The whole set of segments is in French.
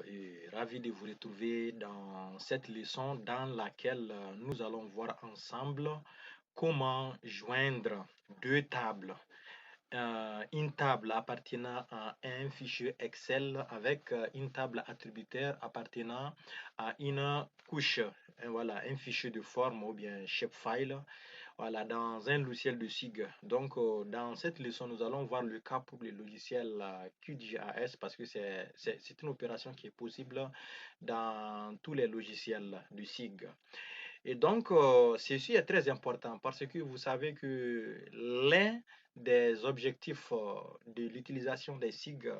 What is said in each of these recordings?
et ravi de vous retrouver dans cette leçon dans laquelle nous allons voir ensemble comment joindre deux tables. Une table appartenant à un fichier Excel avec une table attributaire appartenant à une couche, voilà, un fichier de forme ou bien shapefile, voilà, dans un logiciel de SIG. Donc, dans cette leçon, nous allons voir le cas pour le logiciel QGIS parce que c'est une opération qui est possible dans tous les logiciels du SIG. Et donc, ceci est très important parce que vous savez que l'un des objectifs de l'utilisation des SIG,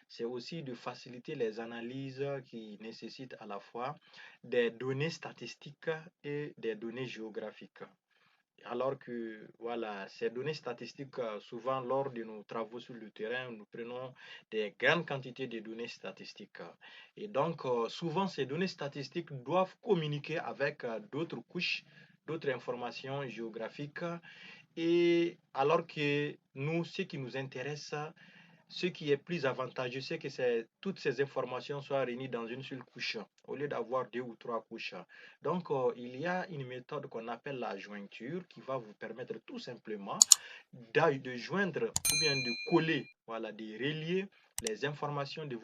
c'est aussi de faciliter les analyses qui nécessitent à la fois des données statistiques et des données géographiques. Alors que voilà, ces données statistiques, souvent lors de nos travaux sur le terrain, nous prenons des grandes quantités de données statistiques. Et donc, souvent, ces données statistiques doivent communiquer avec d'autres couches, d'autres informations géographiques. Et alors que nous, ce qui nous intéresse, ce qui est plus avantageux, c'est que toutes ces informations soient réunies dans une seule couche, au lieu d'avoir deux ou trois couches. Donc, il y a une méthode qu'on appelle la jointure qui va vous permettre tout simplement de joindre ou bien de coller, voilà, de relier les informations de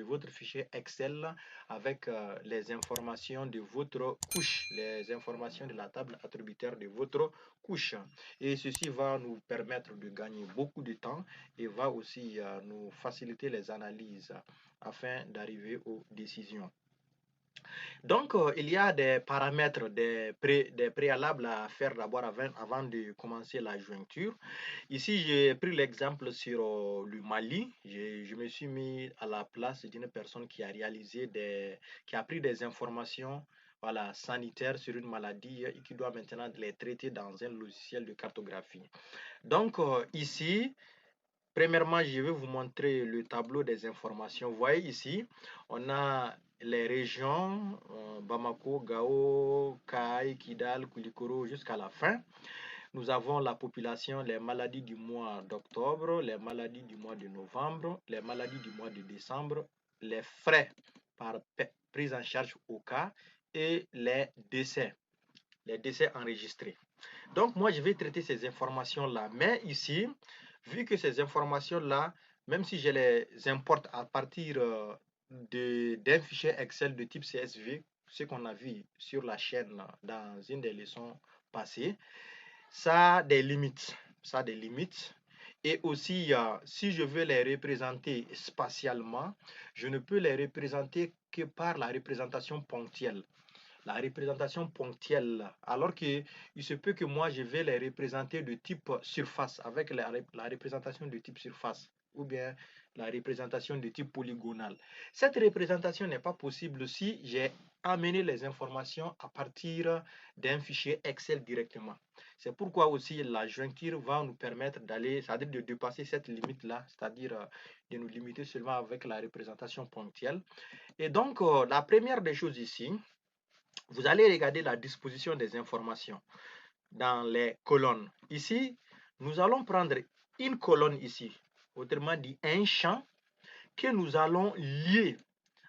votre fichier Excel avec les informations de votre couche, les informations de la table attributaire de votre couche. Et ceci va nous permettre de gagner beaucoup de temps et va aussi nous faciliter les analyses afin d'arriver aux décisions. Donc, il y a des paramètres, des préalables à faire d'abord avant de commencer la jointure. Ici, j'ai pris l'exemple sur le Mali. Je me suis mis à la place d'une personne qui a qui a pris des informations, voilà, sanitaires sur une maladie et qui doit maintenant les traiter dans un logiciel de cartographie. Donc, ici, premièrement, je vais vous montrer le tableau des informations. Vous voyez ici, on a les régions Bamako, Gao, Kai, Kidal, Koulikoro jusqu'à la fin. Nous avons la population, les maladies du mois d'octobre, les maladies du mois de novembre, les maladies du mois de décembre, les frais par prise en charge au cas et les décès enregistrés. Donc, moi, je vais traiter ces informations-là. Mais ici, vu que ces informations-là, même si je les importe à partir d'un fichier Excel de type CSV, ce qu'on a vu sur la chaîne dans une des leçons passées, ça a des limites. Ça a des limites. Et aussi, si je veux les représenter spatialement, je ne peux les représenter que par la représentation ponctuelle. La représentation ponctuelle, alors qu'il se peut que moi je vais les représenter de type surface avec la représentation de type surface ou bien la représentation de type polygonal. Cette représentation n'est pas possible si j'ai amené les informations à partir d'un fichier Excel directement. C'est pourquoi aussi la jointure va nous permettre d'aller, c'est-à-dire de dépasser cette limite-là, c'est-à-dire de nous limiter seulement avec la représentation ponctuelle. Et donc, la première des choses ici, vous allez regarder la disposition des informations dans les colonnes. Ici, nous allons prendre une colonne ici, autrement dit un champ que nous allons lier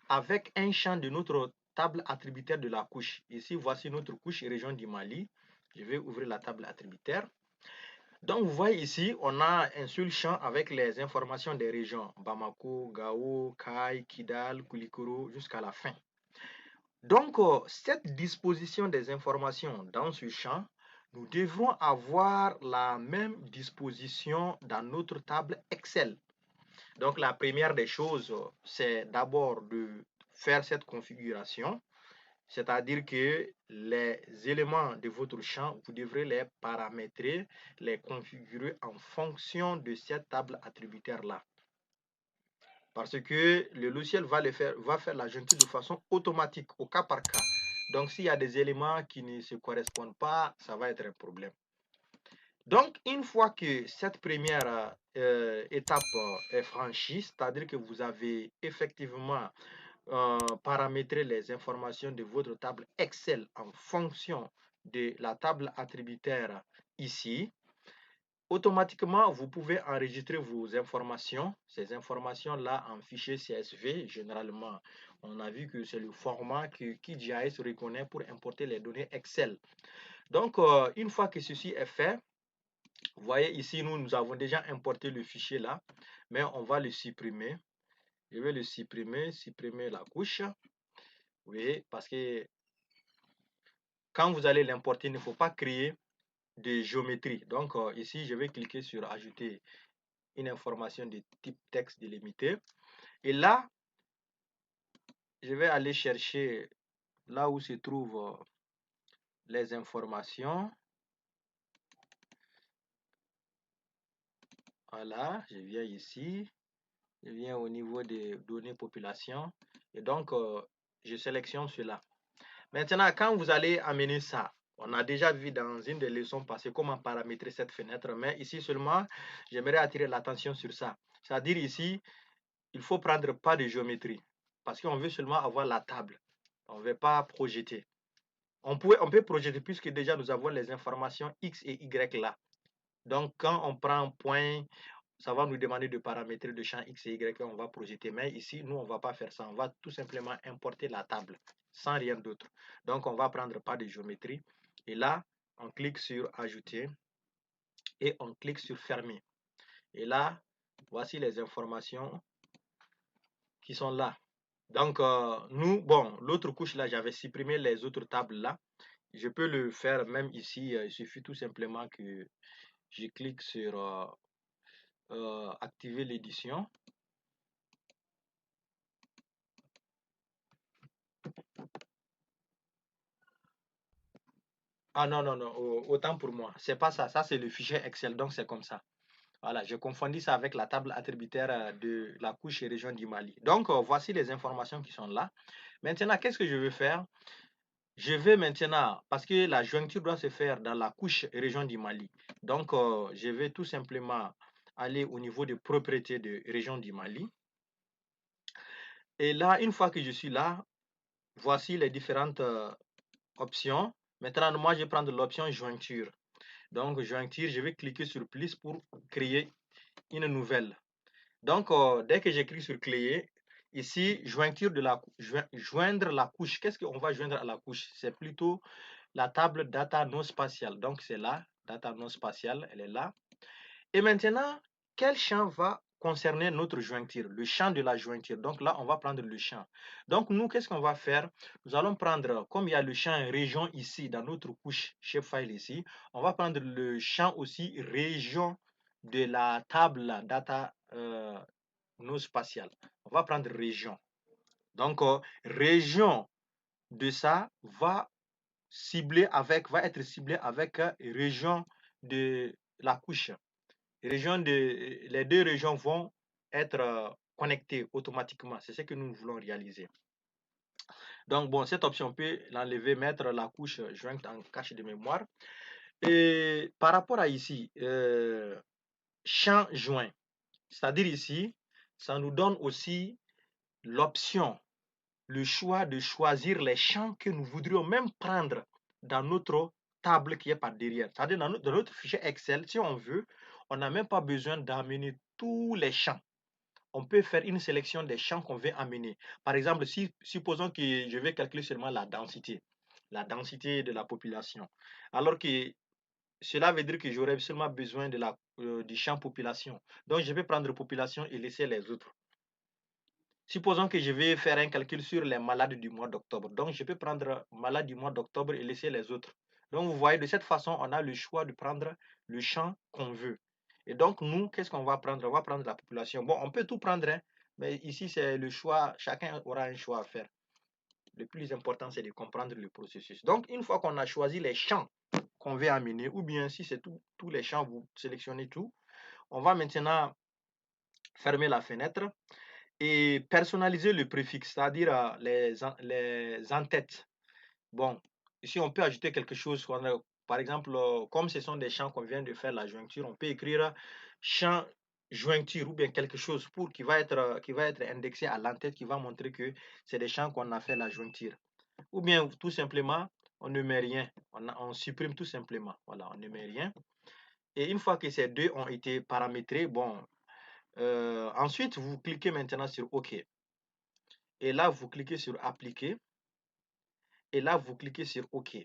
avec un champ de notre table attributaire de la couche. Ici, voici notre couche région du Mali. Je vais ouvrir la table attributaire. Donc, vous voyez ici, on a un seul champ avec les informations des régions Bamako, Gao, Kai, Kidal, Koulikoro jusqu'à la fin. Donc, cette disposition des informations dans ce champ, nous devrons avoir la même disposition dans notre table Excel. Donc, la première des choses, c'est d'abord de faire cette configuration, c'est-à-dire que les éléments de votre champ, vous devrez les paramétrer, les configurer en fonction de cette table attributaire-là. Parce que le logiciel va faire la jointure de façon automatique, au cas par cas. Donc, s'il y a des éléments qui ne se correspondent pas, ça va être un problème. Donc, une fois que cette première étape est franchie, c'est-à-dire que vous avez effectivement paramétré les informations de votre table Excel en fonction de la table attributaire ici, automatiquement, vous pouvez enregistrer vos informations, ces informations-là en fichier CSV. Généralement, on a vu que c'est le format que QGIS reconnaît pour importer les données Excel. Donc, une fois que ceci est fait, vous voyez ici, nous avons déjà importé le fichier là, mais on va le supprimer. Je vais le supprimer la couche. Vous voyez, parce que quand vous allez l'importer, il ne faut pas créer de géométrie. Donc, ici, je vais cliquer sur ajouter une information de type texte délimité. Et là, je vais aller chercher là où se trouvent les informations. Voilà, je viens ici, je viens au niveau des données population et donc je sélectionne cela. Maintenant, quand vous allez amener ça, on a déjà vu dans une des leçons passées comment paramétrer cette fenêtre, mais ici seulement, j'aimerais attirer l'attention sur ça. C'est-à-dire ici, il faut prendre pas de géométrie parce qu'on veut seulement avoir la table. On ne veut pas projeter. On peut projeter puisque déjà nous avons les informations X et Y là. Donc, quand on prend un point, ça va nous demander de paramétrer le champ X et Y et on va projeter. Mais ici, nous, on ne va pas faire ça. On va tout simplement importer la table sans rien d'autre. Donc, on va prendre pas de géométrie. Et là, on clique sur Ajouter et on clique sur Fermer. Et là, voici les informations qui sont là. Donc, nous, bon, l'autre couche là, j'avais supprimé les autres tables là. Je peux le faire même ici. Il suffit tout simplement que je clique sur activer l'édition. Ah non, non, non, autant pour moi. C'est pas ça. Ça, c'est le fichier Excel. Donc, c'est comme ça. Voilà, j'ai confondu ça avec la table attributaire de la couche région du Mali. Donc, voici les informations qui sont là. Maintenant, qu'est-ce que je vais faire? Je vais maintenant, parce que la jointure doit se faire dans la couche région du Mali. Donc, je vais tout simplement aller au niveau de propriété de région du Mali. Et là, une fois que je suis là, voici les différentes options. Maintenant, moi, je vais prendre l'option jointure. Donc, jointure, je vais cliquer sur plus pour créer une nouvelle. Donc, dès que j'écris sur créer, ici, jointure de la joindre la couche. Qu'est-ce qu'on va joindre à la couche? C'est plutôt la table data non spatiale. Donc, c'est là, data non spatiale, elle est là. Et maintenant, quel champ va concerner notre jointure? Le champ de la jointure. Donc là, on va prendre le champ. Donc nous, qu'est-ce qu'on va faire? Nous allons prendre, comme il y a le champ région ici, dans notre couche shapefile ici, on va prendre le champ aussi région de la table data non spatiale. On va prendre région. Donc, région de ça va être ciblé avec région de la couche. Les deux régions vont être connectées automatiquement. C'est ce que nous voulons réaliser. Donc, bon, cette option, on peut l'enlever, mettre la couche jointe en cache de mémoire. Et par rapport à ici, champ joint, c'est-à-dire ici, ça nous donne aussi l'option, le choix de choisir les champs que nous voudrions même prendre dans notre table qui est par derrière. C'est-à-dire dans notre fichier Excel, si on veut, on n'a même pas besoin d'amener tous les champs. On peut faire une sélection des champs qu'on veut amener. Par exemple, supposons que je vais calculer seulement la densité de la population. Alors que cela veut dire que j'aurais seulement besoin du champ population. Donc, je vais prendre population et laisser les autres. Supposons que je vais faire un calcul sur les malades du mois d'octobre. Donc, je peux prendre malades du mois d'octobre et laisser les autres. Donc, vous voyez, de cette façon, on a le choix de prendre le champ qu'on veut. Et donc, nous, qu'est-ce qu'on va prendre? On va prendre la population. Bon, on peut tout prendre, hein, mais ici, c'est le choix. Chacun aura un choix à faire. Le plus important, c'est de comprendre le processus. Donc, une fois qu'on a choisi les champs qu'on veut amener, ou bien si c'est tous les champs, vous sélectionnez tout, on va maintenant fermer la fenêtre et personnaliser le préfixe, c'est-à-dire les en-têtes. Bon, ici, on peut ajouter quelque chose. Par exemple, comme ce sont des champs qu'on vient de faire la jointure, on peut écrire champ jointure ou bien quelque chose qui va être indexé à l'entête, qui va montrer que c'est des champs qu'on a fait la jointure. Ou bien, tout simplement, on ne met rien. On supprime tout simplement. Voilà, on ne met rien. Et une fois que ces deux ont été paramétrés, bon, ensuite, vous cliquez maintenant sur OK. Et là, vous cliquez sur Appliquer. Et là, vous cliquez sur OK.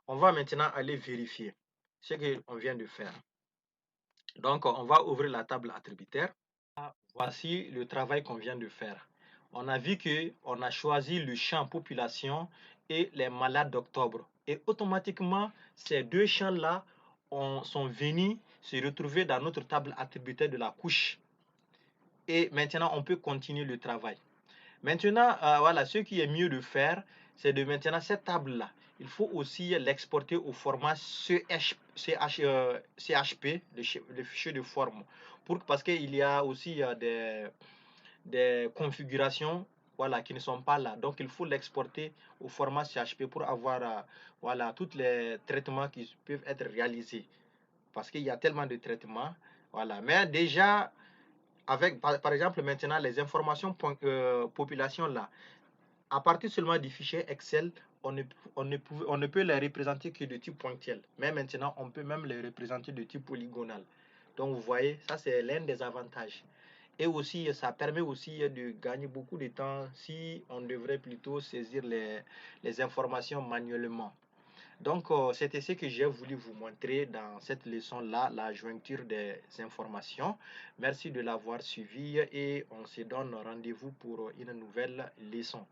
On va maintenant aller vérifier ce qu'on vient de faire. Donc, on va ouvrir la table attributaire. Voici le travail qu'on vient de faire. On a vu qu'on a choisi le champ population et les malades d'octobre. Et automatiquement, ces deux champs-là sont venus se retrouver dans notre table attributaire de la couche. Et maintenant, on peut continuer le travail. Maintenant, voilà, ce qui est mieux de faire, c'est de maintenant cette table-là. Il faut aussi l'exporter au format CHP, le fichier de forme. Parce qu'il y a aussi des configurations voilà, qui ne sont pas là. Donc, il faut l'exporter au format CHP pour avoir voilà, tous les traitements qui peuvent être réalisés. Parce qu'il y a tellement de traitements. Voilà. Mais déjà, avec, par exemple, maintenant, les informations population là, à partir seulement du fichier Excel, on ne peut les représenter que de type ponctuel. Mais maintenant, on peut même les représenter de type polygonal. Donc, vous voyez, ça, c'est l'un des avantages. Et aussi, ça permet aussi de gagner beaucoup de temps si on devrait plutôt saisir les informations manuellement. Donc, c'était ce que j'ai voulu vous montrer dans cette leçon-là, la jointure des informations. Merci de l'avoir suivi et on se donne rendez-vous pour une nouvelle leçon.